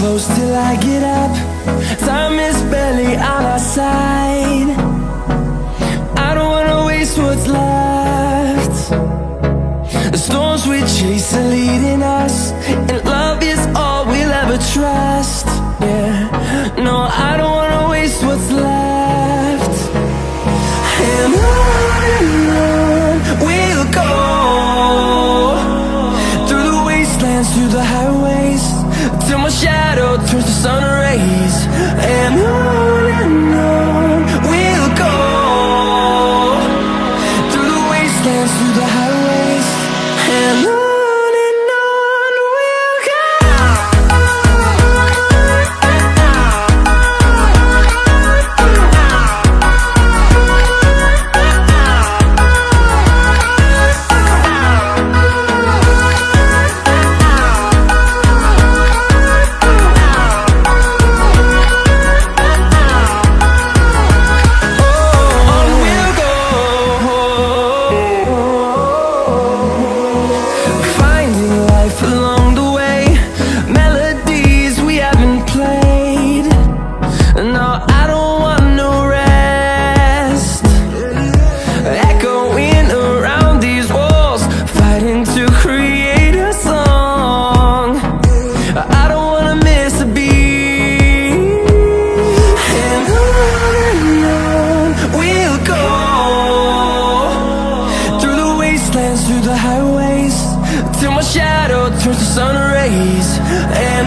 Close till I get up. Time is barely on our side. I don't wanna waste what's left. The storms we chase are leading us, and love is all we'll ever trust. Yeah, no, I don't wanna waste what's left. And on we'll go, through the wastelands, through the highways, till my shadow turns to sun rays. And on we'll go, through the wastelands, through the highways, and on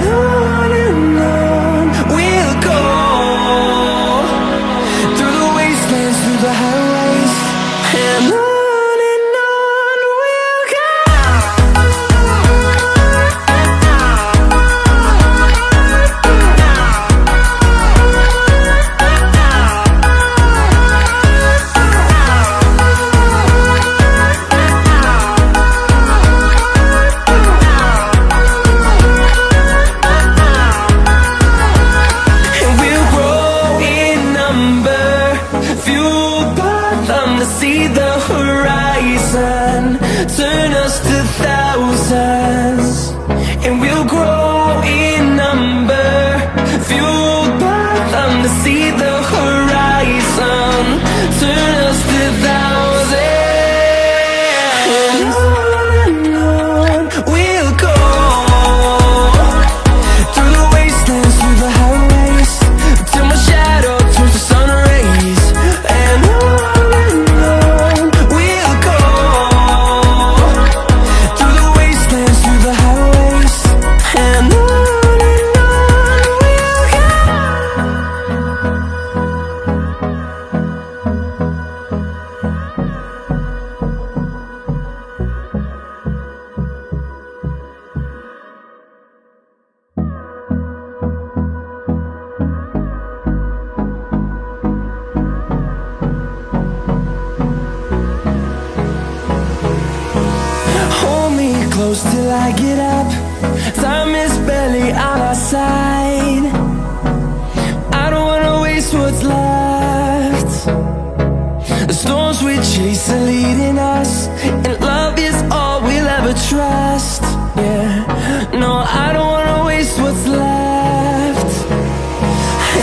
on we'll go, through the wastelands, through the highways, and on we'll go. See the horizon, turn us to thousands, and we'll grow in number, fueled by them to see the horizon, turn us to thousands, and on we'll go, through the wastelands, through the highways, till my shadow turns to sun rays, and on close till I get up. Time is barely on our side. I don't wanna waste what's left. The storms we chase are leading us, and love is all we'll ever trust. Yeah, no, I don't wanna waste what's left.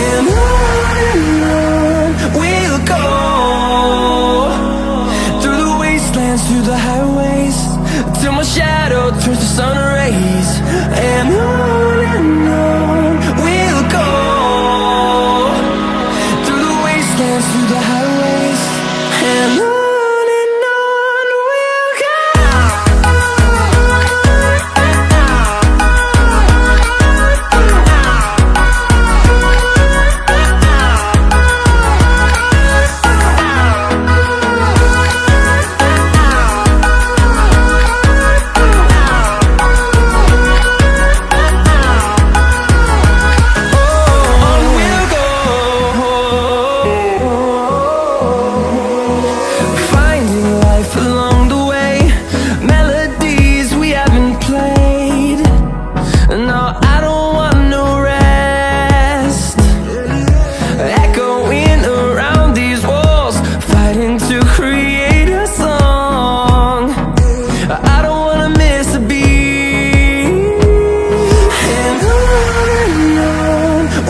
And on we'll go, through the wastelands, through the highways, till my shadow turns to sun rays, and on we'll go, through the wastelands, through the highways, and on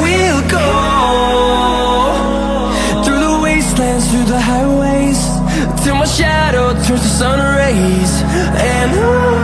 we'll go. Through the highways, till my shadow turns to sun rays, and on